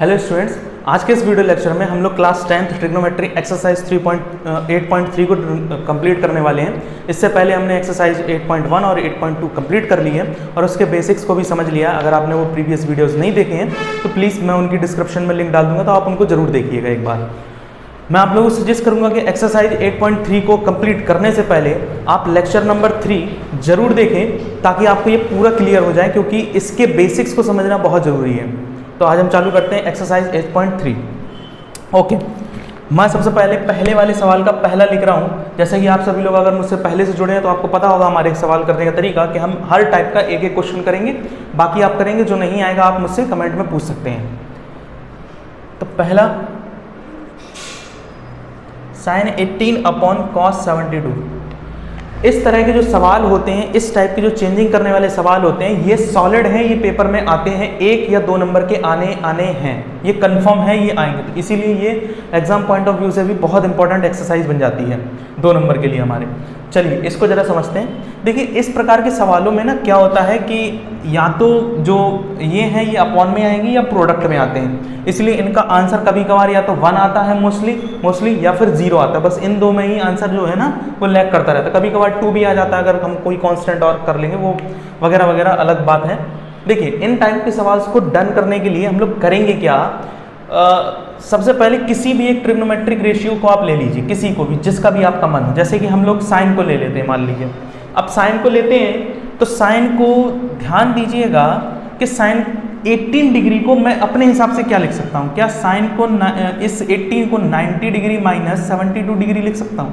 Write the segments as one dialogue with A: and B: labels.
A: Hello students, आज के इस वीडियो लेक्चर में हम लोग क्लास 10th ट्रिग्नोमेट्री एक्सरसाइज 3.8.3 को कंप्लीट करने वाले हैं। इससे पहले हमने एक्सरसाइज 8.1 और 8.2 कंप्लीट कर ली है और उसके बेसिक्स को भी समझ लिया। अगर आपने वो प्रीवियस वीडियोस नहीं देखे हैं तो प्लीज़ मैं उनकी डिस्क्रिप्शन में लिंक डाल दूंगा, तो आप उनको जरूर देखिएगा एक बार। मैं आप लोगों को सजेस्ट करूंगा कि एक्सरसाइज 8.3 को कंप्लीट करने से पहले आप लेक्चर नंबर 3 जरूर देखें, ताकि आपको ये पूरा क्लियर हो जाए, क्योंकि इसके बेसिक्स को समझना बहुत ज़रूरी है। तो आज हम चालू करते हैं एक्सरसाइज 8.3। ओके, मैं सबसे पहले वाले सवाल का पहला लिख रहा हूँ। जैसे कि आप सभी लोग अगर मुझसे पहले से जुड़े हैं तो आपको पता होगा हमारे सवाल करने का तरीका, कि हम हर टाइप का एक एक क्वेश्चन करेंगे, बाकी आप करेंगे। जो नहीं आएगा आप मुझसे कमेंट में पूछ सकते हैं। तो पहला, sin 18 अपॉन cos 72। इस तरह के जो सवाल होते हैं, इस टाइप के जो चेंजिंग करने वाले सवाल होते हैं, ये सॉलिड हैं, ये पेपर में आते हैं, 1 या 2 नंबर के आने हैं, ये कंफर्म है, ये आएंगे। तो इसीलिए ये एग्जाम पॉइंट ऑफ व्यू से भी बहुत इंपॉर्टेंट एक्सरसाइज बन जाती है 2 नंबर के लिए हमारे। चलिए इसको जरा समझते हैं। देखिए, इस प्रकार के सवालों में ना क्या होता है कि या तो जो ये हैं ये अपॉन में आएंगी या प्रोडक्ट में आते हैं, इसलिए इनका आंसर कभी कभार या तो 1 आता है मोस्टली या फिर 0 आता है। बस इन दो में ही आंसर जो है ना वो लैग करता रहता है। कभी कभार 2 भी आ जाता है, अगर हम कोई कांस्टेंट और कर लेंगे, वो वगैरह वगैरह अलग बात है। देखिए, इन टाइप के सवाल को डन करने के लिए हम लोग करेंगे क्या। सबसे पहले किसी भी एक ट्रिग्नोमेट्रिक रेशियो को आप ले लीजिए, किसी को भी, जिसका भी आपका मन हो। जैसे कि हम लोग साइन को ले लेते हैं, मान लीजिए। अब साइन को लेते हैं तो साइन को ध्यान दीजिएगा कि साइन 18 डिग्री को मैं अपने हिसाब से क्या लिख सकता हूँ। क्या साइन को इस 18 को 90 डिग्री माइनस 72 डिग्री लिख सकता हूँ।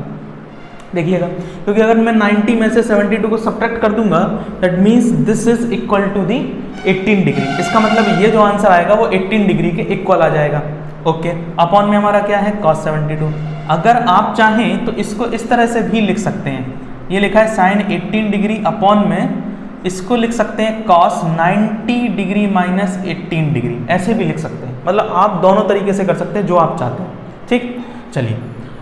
A: देखिएगा, क्योंकि अगर मैं 90 में से 72 को सब्ट्रैक्ट कर दूंगा, that means this is equal to the 18 degree. इसका मतलब ये जो आंसर आएगा वो 18 डिग्री के इक्वल आ जाएगा। ओके, अपॉन में हमारा क्या है, cos 72। अगर आप चाहें तो इसको इस तरह से भी लिख सकते हैं। ये लिखा है साइन 18 डिग्री अपॉन में, इसको लिख सकते हैं cos 90 डिग्री माइनस 18 डिग्री, ऐसे भी लिख सकते हैं। मतलब आप दोनों तरीके से कर सकते हैं, जो आप चाहते हैं। ठीक, चलिए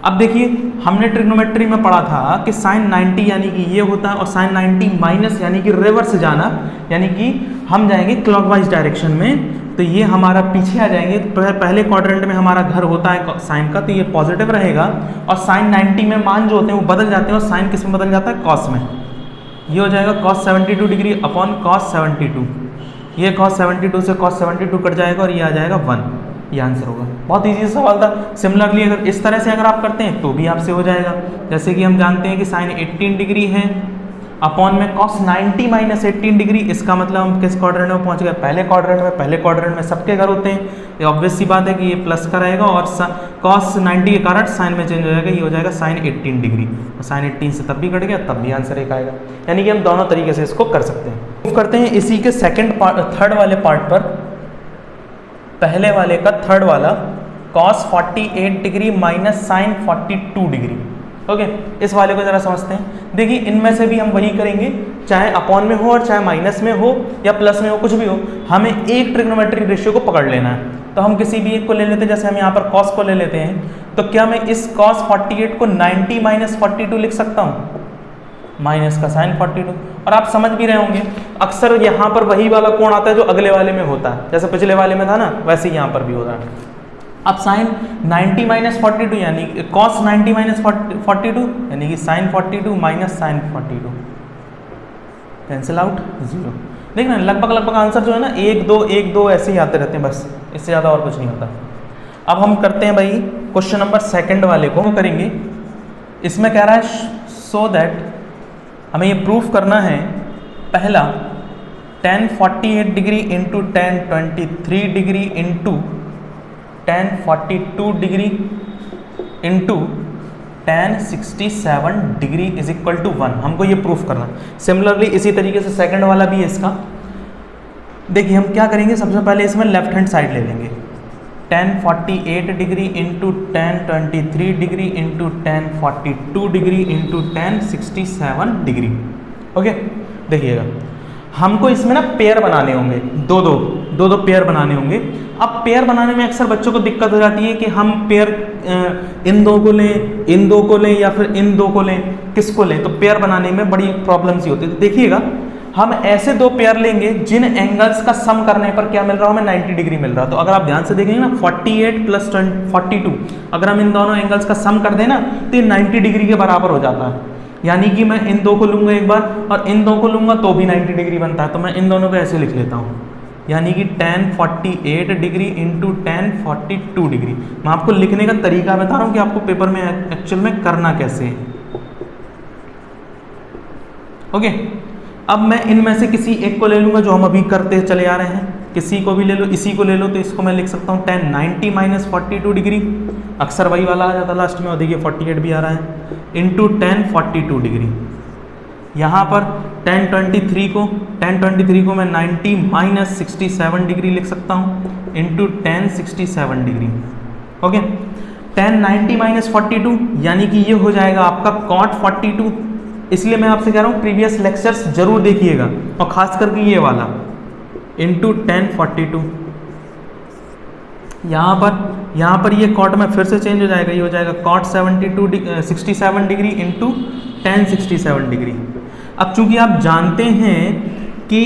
A: अब देखिए, हमने ट्रिग्नोमेट्री में पढ़ा था कि साइन 90 यानी कि ये होता है, और साइन 90 माइनस यानी कि रिवर्स जाना, यानी कि हम जाएंगे क्लॉकवाइज डायरेक्शन में, तो ये हमारा पीछे आ जाएंगे। पहले क्वाड्रेंट में हमारा घर होता है साइन का, तो ये पॉजिटिव रहेगा, और साइन 90 में मान जो होते हैं वो बदल जाते हैं, और साइन किस में बदल जाता है, कॉस में। ये हो जाएगा cos 72 डिग्री अपॉन cos 72। ये cos 72 से cos 72 कट जाएगा और ये आ जाएगा 1। ये आंसर होगा। बहुत इजी सवाल था। सिमिलरली अगर इस तरह से अगर आप करते हैं तो भी आपसे हो जाएगा। जैसे कि हम जानते हैं कि साइन 18 डिग्री है अपॉन में cos 90 माइनस 18 डिग्री। इसका मतलब हम किस क्वाड्रेंट में पहुंच गए, पहले क्वाड्रेंट में। पहले क्वाड्रेंट में सबके घर होते हैं, ये ऑब्वियस सी बात है कि ये प्लस का रहेगा, और cos 90 के कारण साइन में चेंज हो जाएगा, ये हो जाएगा साइन 18 डिग्री। और साइन 18 से तब भी कट गया, तब भी आंसर एक आएगा। यानी कि हम दोनों तरीके से इसको कर सकते हैं। मूव करते हैं इसी के थर्ड वाले पार्ट पर। पहले वाले का थर्ड वाला, cos 48 degree minus sine 42 degree. Okay, इस वाले को जरा समझते हैं। देखिए, इनमें से भी हम वही करेंगे, चाहे अपॉन में हो और चाहे माइनस में हो या प्लस में हो, कुछ भी हो, हमें एक ट्रिग्नोमेट्रिक रेशियो को पकड़ लेना है। तो हम किसी भी एक को ले लेते हैं। जैसे हम यहाँ पर cos को ले लेते हैं, तो क्या मैं इस cos 48 को 90 माइनस 42 लिख सकता हूँ, माइनस का साइन 42। और आप समझ भी रहे होंगे, अक्सर यहाँ पर वही वाला कोण आता है जो अगले वाले में होता है। जैसे पिछले वाले में था ना, वैसे ही यहाँ पर भी होता है। अब साइन 90 माइनस 42 यानी cos 90 माइनस 42 यानी कि sine 42 minus sine 42, cancel out, 0। देखना लगभग आंसर जो है ना 1 2 ऐसे ही आते रहते हैं, बस इससे ज़्यादा और कुछ नहीं होता। अब हम करते हैं भाई क्वेश्चन नंबर 2 वाले को करेंगे। इसमें कह रहा है सो दैट, हमें ये प्रूफ करना है। पहला, tan 48 degree into tan 23 degree into tan 42 degree into tan 67 degree is equal to 1। हमको ये प्रूफ करना। सिमिलरली इसी तरीके से सेकंड वाला भी है इसका। देखिए, हम क्या करेंगे, सबसे पहले इसमें लेफ्ट हैंड साइड ले लेंगे। tan 48 degree into tan 23 degree into tan 42 degree into tan 67 degree. Okay, देखिएगा, हमको इसमें ना पेयर बनाने होंगे, दो पेयर बनाने होंगे। अब पेयर बनाने में अक्सर बच्चों को दिक्कत हो जाती है कि हम पेयर इन दो को लें या फिर इन दो को लें, किसको लें। तो पेयर बनाने में बड़ी प्रॉब्लम सी होती है। तो देखिएगा, हम ऐसे दो पेयर लेंगे जिन एंगल्स का सम करने पर क्या मिल रहा है, हमें 90 डिग्री मिल रहा है। तो अगर आप ध्यान से देखेंगे ना 48 प्लस 42, अगर हम इन दोनों एंगल्स का सम कर देना तो ये 90 डिग्री के बराबर हो जाता है। यानी कि मैं इन दो को लूंगा एक बार और इन दो को लूंगा तो भी 90 डिग्री बनता है। तो मैं इन दोनों को ऐसे लिख लेता हूँ, यानी कि tan 48 degree into tan 42 degree. मैं आपको लिखने का तरीका बता रहा हूँ कि आपको पेपर में एक्चुअल में करना कैसे है। ओके, अब मैं इनमें से किसी एक को ले लूंगा जो हम अभी करते चले आ रहे हैं, किसी को भी ले लो, इसी को ले लो, तो इसको मैं लिख सकता हूँ tan 90 माइनस 42 डिग्री, अक्सर वही वाला आ जाता है लास्ट में, और देखिए 48 भी आ रहा है, इंटू tan 42 डिग्री। यहाँ पर tan 23 को मैं 90 माइनस 67 डिग्री लिख सकता हूँ, into tan 67 degree. Okay, tan 90 minus 42 यानी कि ये हो जाएगा आपका cot 42। इसलिए मैं आपसे कह रहा हूँ प्रीवियस लेक्चर्स जरूर देखिएगा, और खास करके ये वाला, इंटू tan 42। यहाँ पर ये cot में फिर से चेंज हो जाएगा, ये हो जाएगा cot 67 degree into tan 67 degree. अब चूंकि आप जानते हैं कि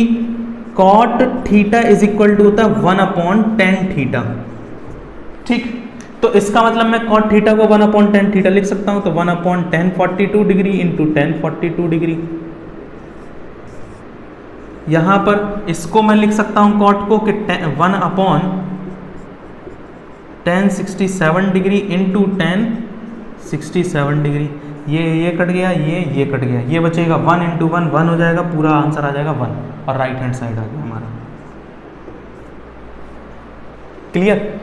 A: cot theta is equal to होता है 1/tan थीटा, ठीक, तो इसका मतलब मैं cot थीटा को 1/tan थीटा लिख सकता हूं, तो 1/tan 42 degree into tan 42 degree. यहां पर इसको मैं लिख सकता हूं cot को कि 1/tan 67 degree into tan 67 degree. ये कट गया, ये कट गया, ये बचेगा 1 इंटू 1 हो जाएगा, पूरा आंसर आ जाएगा 1 और राइट हैंड साइड आ गया हमारा। क्लियर?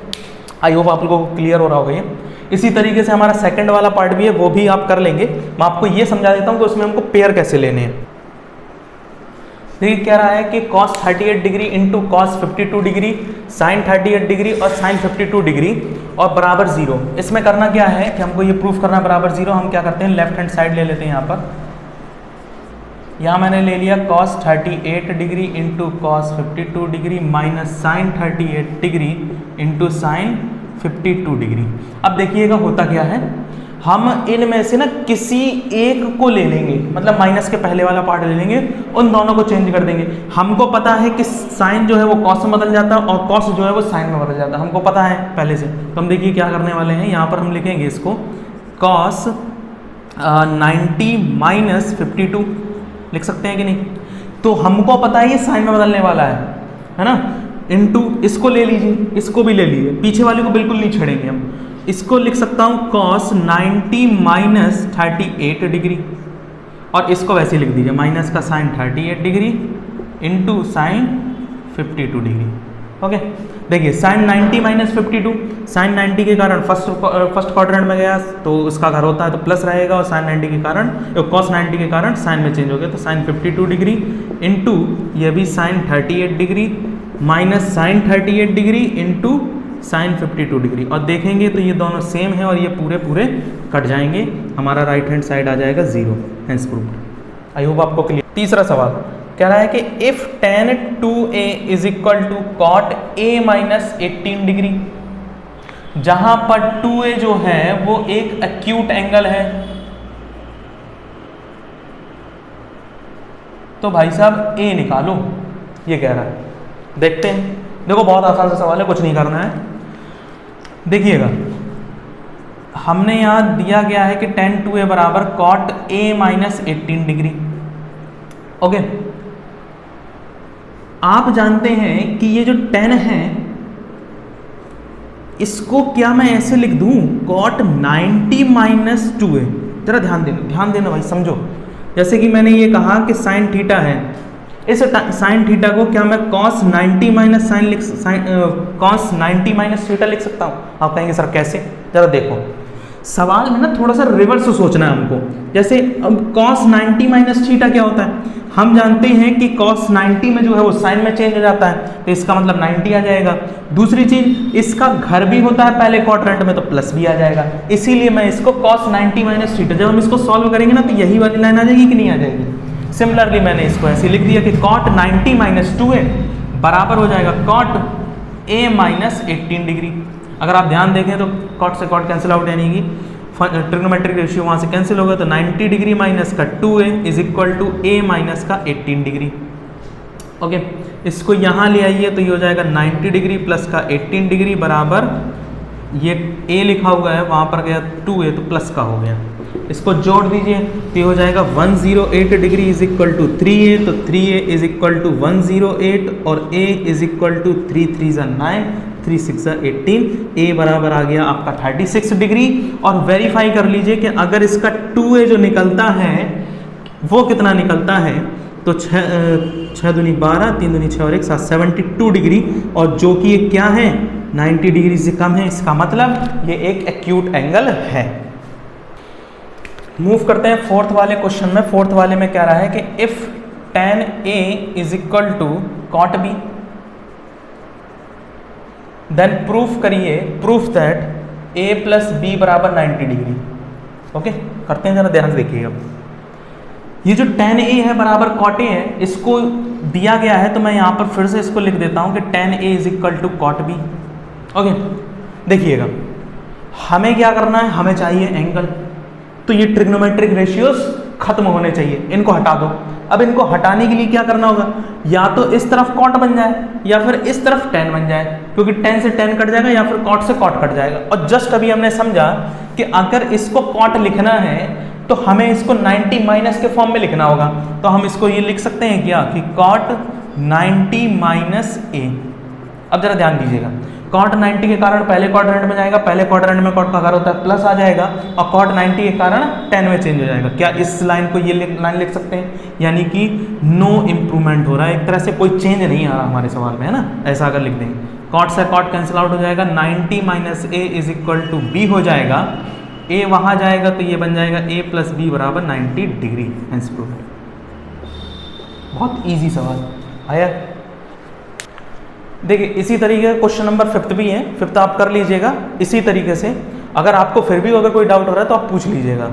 A: आई होप आप लोगों को क्लियर हो रहा होगा ये। इसी तरीके से हमारा सेकंड वाला पार्ट भी है, वो भी आप कर लेंगे। मैं आपको ये समझा देता हूँ कि उसमें हमको पेयर कैसे लेने हैं। देखिए कह रहा है कि cos 38 degree into cos 52 degree, sin 38 degree और sin 52 डिग्री और बराबर 0। इसमें करना क्या है कि हमको ये प्रूफ करना बराबर 0। हम क्या करते हैं, लेफ्ट हैंड साइड ले लेते हैं। यहाँ मैंने ले लिया cos 38 degree into cos 52 degree minus sin 38 degree into sin 52 degree. अब देखिएगा होता क्या है, हम इनमें से ना किसी एक को ले लेंगे, मतलब माइनस के पहले वाला पार्ट ले लेंगे, उन दोनों को चेंज कर देंगे। हमको पता है कि साइन जो है वो कॉस में बदल जाता है और कॉस जो है वो साइन में बदल जाता है, हमको पता है पहले से। तो हम देखिए क्या करने वाले हैं, यहाँ पर हम लिखेंगे इसको cos 90 माइनस 52 लिख सकते हैं कि नहीं। तो हमको पता है ये साइन में बदलने वाला है ना, इनटू इसको ले लीजिए, इसको भी ले लीजिए, पीछे वाले को बिल्कुल नहीं छेड़ेंगे हम। इसको लिख सकता हूँ cos 90 माइनस 38 डिग्री, और इसको वैसे लिख दीजिए माइनस का sin 38 degree into sin 52 degree. Okay, देखिए sin 90 माइनस 52, sin 90 के कारण फर्स्ट क्वाड्रेंट में गया तो उसका घर होता है तो प्लस रहेगा, और sin 90 के कारण cos 90 के कारण sin में चेंज हो गया तो sin 52 डिग्री इंटू ये भी sin 38 degree minus sin 38 degree into sin 52 degree. और देखेंगे तो ये दोनों सेम है और ये पूरे कट जाएंगे, हमारा राइट हैंड साइड आ जाएगा 0। Hence proved. आई होप आपको क्लियर। तीसरा सवाल कह रहा है कि if tan 2a is equal to cot a minus 18 degree, जहां पर 2a जो है वो एक एक्यूट एंगल है। तो भाई साहब a निकालो, ये कह रहा है। देखते हैं, देखो बहुत आसान सा सवाल है, कुछ नहीं करना है। देखिएगा हमने यहाँ दिया गया है कि tan 2a बराबर cot a minus 18 degree. Okay, आप जानते हैं कि ये जो tan है इसको क्या मैं ऐसे लिख दूं, cot 90 माइनस 2a। जरा ध्यान देना भाई, समझो। जैसे कि मैंने ये कहा कि sin थीटा है, इस sin थीटा को क्या मैं cos 90 minus cos 90 minus theta लिख सकता हूँ। आप कहेंगे सर कैसे, जरा देखो सवाल में ना थोड़ा सा रिवर्स सोचना है हमको। जैसे अब cos 90 माइनस थीटा क्या होता है, हम जानते हैं कि cos 90 में जो है वो साइन में चेंज हो जाता है, तो इसका मतलब 90 आ जाएगा। दूसरी चीज, इसका घर भी होता है पहले क्वाड्रेंट में, तो प्लस भी आ जाएगा। इसीलिए मैं इसको cos 90 माइनस थीटा, जब हम इसको सॉल्व करेंगे ना तो यही वाली लाइन आ जाएगी कि नहीं आ जाएगी। सिमिलरली मैंने इसको ऐसे लिख दिया कि cot 90 माइनस 2a बराबर हो जाएगा cot a माइनस 18 डिग्री। अगर आप ध्यान देखें तो cot से cot कैंसिल आउट, यानी कि ट्रिग्नोमेट्रिक रेशियो वहाँ से कैंसिल होगा, तो 90 डिग्री माइनस का 2a is equal to a minus का 18 डिग्री। ओके, इसको यहाँ ले आइए तो ये हो जाएगा 90 डिग्री प्लस का 18 डिग्री बराबर, ये a लिखा हुआ है वहाँ पर गया 2a तो प्लस का हो गया, इसको जोड़ दीजिए तो ये हो जाएगा 108 degree is equal to 3a, तो 3a इज इक्वल टू 108 और a इज इक्वल टू 3 3 ज़ा 9 3 6 ज़ा 18, a बराबर आ गया आपका 36 डिग्री। और वेरीफाई कर लीजिए कि अगर इसका 2a जो निकलता है वो कितना निकलता है, तो 6 दूनी 12 3 दूनी 6 और 1 7 72 डिग्री, और जो कि ये क्या है 90 डिग्री से कम है, इसका मतलब ये एक एक्यूट एंगल है। मूव करते हैं फोर्थ वाले क्वेश्चन में। फोर्थ वाले में क्या रहा है कि if tan A is equal to cot B, then proof करिए, proof that A plus B बराबर 90 डिग्री। ओके, करते हैं, जरा ध्यान से देखिएगा। ये जो tan A है बराबर cot A है, इसको दिया गया है तो मैं यहाँ पर फिर से इसको लिख देता हूँ कि tan A is equal to cot B। Okay, देखिएगा हमें क्या करना है, हमें चाहिए एंगल, तो ये ट्रिग्नोमेट्रिक रेशियोज खत्म होने चाहिए, इनको हटा दो। अब इनको हटाने के लिए क्या करना होगा, या तो इस तरफ cot बन जाए या फिर इस तरफ tan बन जाए, क्योंकि tan से tan कट जाएगा या फिर cot से cot कट जाएगा। और जस्ट अभी हमने समझा कि अगर इसको cot लिखना है तो हमें इसको 90 माइनस के फॉर्म में लिखना होगा, तो हम इसको ये लिख सकते हैं क्या कि cot 90 माइनस a। अब जरा ध्यान दीजिएगा, cot 90 के कारण पहले क्वाड्रेंट में जाएगा, पहले क्वाड्रेंट में cot का घर होता है प्लस आ जाएगा, और cot 90 के कारण tan में चेंज हो जाएगा। क्या इस लाइन को ये लाइन लिख सकते हैं, यानी कि नो इम्प्रूवमेंट हो रहा है, एक तरह से कोई चेंज नहीं आ रहा हमारे सवाल में, है ना। ऐसा अगर लिख देंगे, cot से cot कैंसिल आउट हो जाएगा, 90 minus a is equal to B हो जाएगा, a वहाँ जाएगा तो ये बन जाएगा a प्लस बी बराबर 90 डिग्री। Hence proved. बहुत ईजी सवाल आया। देखिए इसी तरीके का क्वेश्चन नंबर 5th भी है, 5th आप कर लीजिएगा इसी तरीके से। अगर आपको फिर भी अगर कोई डाउट हो रहा है तो आप पूछ लीजिएगा।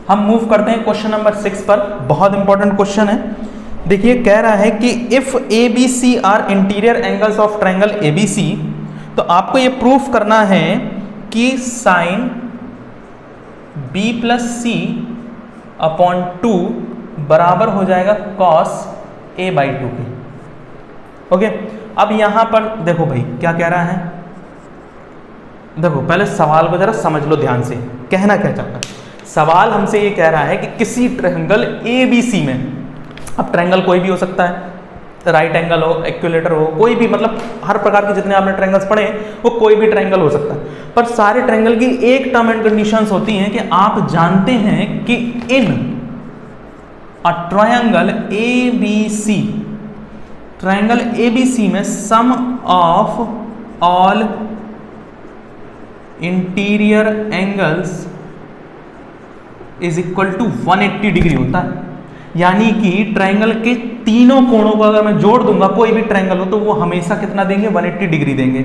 A: हम मूव करते हैं क्वेश्चन नंबर 6 पर। बहुत इंपॉर्टेंट क्वेश्चन है। देखिए कह रहा है कि if A B C are interior angles of triangle A B C, तो आपको ये प्रूफ करना है कि sine B plus C upon 2 बराबर हो जाएगा cos a बाई 2 के। ओके, अब यहां पर देखो भाई क्या कह रहा है, देखो पहले सवाल को जरा समझ लो ध्यान से, कहना क्या चाहता है। सवाल हमसे ये कह रहा है कि किसी ट्रायंगल ए बी सी में, अब ट्रायंगल कोई भी हो सकता है, राइट एंगल हो, इक्विलेटर हो, कोई भी, मतलब हर प्रकार के जितने आपने ट्रायंगल्स पढ़े वो कोई भी ट्रायंगल हो सकता है, पर सारे ट्रायंगल की एक टर्म एंड कंडीशंस होती हैं कि आप जानते हैं कि in a triangle ABC, triangle ABC में sum of all interior angles is equal to 180 degree होता है। यानी कि ट्रायंगल के तीनों कोणों को अगर मैं जोड़ दूंगा, कोई भी ट्रायंगल हो, तो वो हमेशा कितना देंगे, 180 डिग्री देंगे।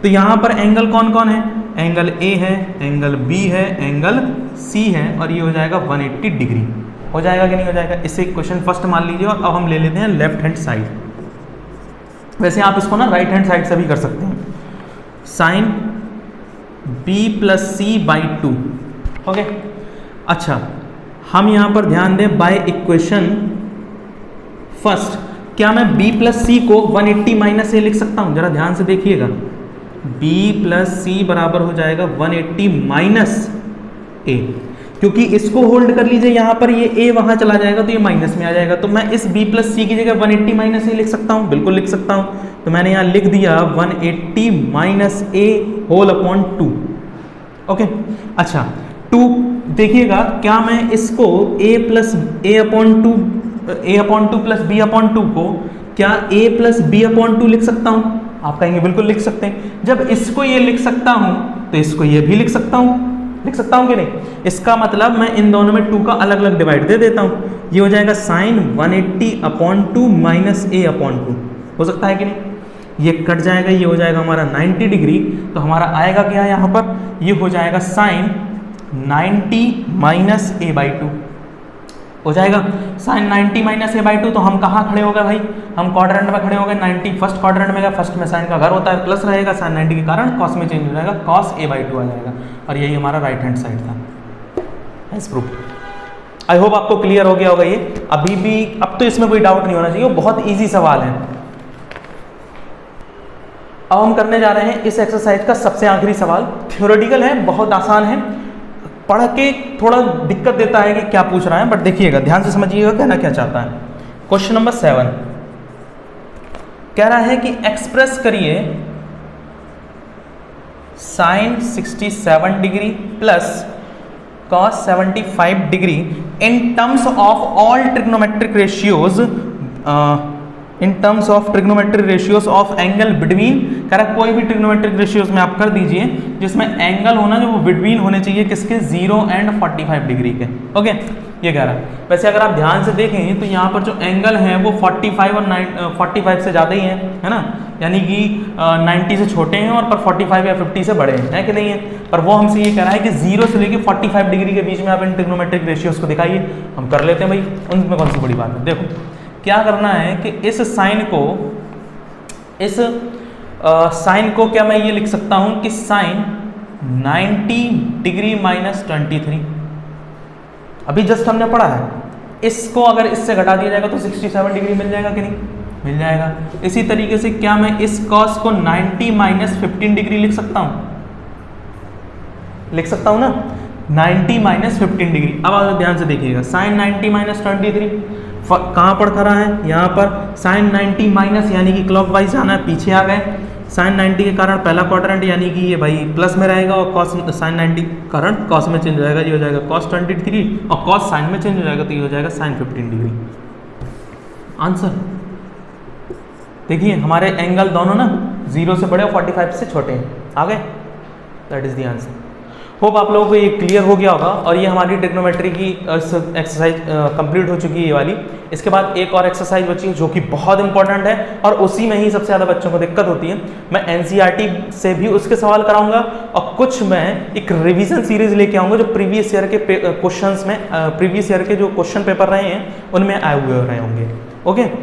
A: तो यहां पर एंगल कौन कौन है, एंगल A है, एंगल B है, एंगल C है, और ये हो जाएगा 180 डिग्री। हो जाएगा कि नहीं हो जाएगा। इसे क्वेश्चन फर्स्ट मान लीजिए, और अब हम ले लेते हैं लेफ्ट हैंड साइड। वैसे आप इसको ना राइट हैंड साइड से भी कर सकते हैं। Sine B plus C by 2। Okay, अच्छा हम यहां पर ध्यान दें, बाय इक्वेशन फर्स्ट, क्या मैं B प्लस सी को 180 माइनस ए लिख सकता हूं, जरा ध्यान से देखिएगा। B प्लस सी बराबर हो जाएगा 180 माइनस ए, क्योंकि इसको होल्ड कर लीजिए, यहां पर ये a वहां चला जाएगा तो ये माइनस में आ जाएगा, तो मैं इस b प्लस सी की जगह 180 माइनस ए लिख सकता हूं, बिल्कुल लिख सकता हूं। तो मैंने यहां लिख दिया 180 minus A whole upon 2। Okay, अच्छा 2 देखिएगा, क्या मैं इसको a plus A upon 2 plus B upon 2 को क्या a प्लस बी अपॉन 2 लिख सकता हूं? आप कहेंगे बिल्कुल लिख सकते हैं। जब इसको ये लिख सकता हूं तो इसको ये भी लिख सकता हूं कि नहीं? इसका मतलब मैं इन दोनों में 2 का अलग अलग डिवाइड दे देता हूं। ये हो जाएगा साइन 180 अपॉन 2 माइनस ए अपॉन 2। हो सकता है कि नहीं? ये कट जाएगा, ये हो जाएगा हमारा 90 डिग्री, तो हमारा आएगा क्या यहाँ पर, ये हो जाएगा साइन 90 माइनस ए बाई 2 हो जाएगा। साइन 90 माइनस ए बाई 2, तो हम कहाँ खड़े हो गए भाई, हम क्वाड्रेंट में खड़े हो गए। 90 फर्स्ट क्वाड्रेंट में गया, फर्स्ट में साइन का घर होता है, प्लस रहेगा, साइन 90 के कारण कॉस में चेंज हो जाएगा, कॉस ए बाई 2 आ जाएगा, और यही हमारा राइट हैंड साइड था। As proof. आई होप आपको क्लियर हो गया होगा ये। अभी भी अब तो इसमें कोई डाउट नहीं होना चाहिए, वो बहुत ईजी सवाल है। अब हम करने जा रहे हैं इस एक्सरसाइज का सबसे आखिरी सवाल। थ्योरेटिकल है, बहुत आसान है, पढ़ के थोड़ा दिक्कत देता है कि क्या पूछ रहा है, बट देखिएगा ध्यान से समझिएगा कहना क्या चाहता है। क्वेश्चन नंबर 7 कह रहा है कि एक्सप्रेस करिए sine 67 degree plus cos 75 degree in terms of all trigonometric ratios, in terms of trigonometric ratios of angle between, correct, कोई भी ट्रिग्नोमेट्रिक रेशियोज में आप कर दीजिए जिसमें एंगल होना जो वो बिटवीन होने चाहिए किसके, 0 एंड 45 डिग्री के। ओके, ये कह रहा है। वैसे अगर आप ध्यान से देखें तो यहाँ पर जो एंगल है वो 45 और 45 से ज़्यादा ही है ना, यानी कि 90 से छोटे हैं और पर 45 या 50 से बड़े हैं, है कि नहीं है। पर वो हमसे ये कह रहा है कि 0 से लेके 45 डिग्री के बीच में आप इन ट्रिग्नोमेट्रिक रेशियोज को दिखाइए। हम कर लेते हैं भाई, उनमें कौन सी बड़ी बात है। देखो क्या करना है कि इस साइन को क्या मैं ये लिख सकता हूँ कि साइन 90 डिग्री माइनस 23, अभी जस्ट हमने पढ़ा है, इसको अगर इससे घटा दिया जाएगा तो 67 डिग्री मिल जाएगा कि नहीं, मिल जाएगा। इसी तरीके से क्या मैं इस कॉस को 90 माइनस 15 डिग्री लिख सकता हूँ, लिख सकता हूँ ना, 90 माइनस 15 डिग्री। अब आप ध्यान से देखिएगा, साइन 90 माइनस 23 कहाँ पर खड़ा है, यहाँ पर साइन 90 माइनस यानी कि क्लॉकवाइज जाना है, पीछे आ गए। साइन 90 के कारण पहला क्वाड्रेंट यानी कि ये भाई प्लस में रहेगा और कॉस साइन 90 कारण कॉस में चेंज हो जाएगा, ये हो जाएगा कॉस 23 और कॉस साइन में चेंज हो जाएगा तो ये हो जाएगा साइन 15 डिग्री। आंसर देखिए, हमारे एंगल दोनों ना 0 से बड़े और 45 से छोटे हैं, आ गए, that is the answer. Hope आप लोगों को ये क्लियर हो गया होगा। और ये हमारी ट्रिग्नोमेट्री की एक्सरसाइज कंप्लीट हो चुकी है ये वाली। इसके बाद एक और एक्सरसाइज बची है जो कि बहुत इंपॉर्टेंट है और उसी में ही सबसे ज़्यादा बच्चों को दिक्कत होती है। मैं एनसीईआरटी से भी उसके सवाल कराऊंगा और कुछ मैं एक रिवीजन सीरीज लेके आऊँगा जो प्रीवियस ईयर के क्वेश्चंस में, प्रीवियस ईयर के जो क्वेश्चन पेपर रहे हैं उनमें आए हुए रहे होंगे। ओके।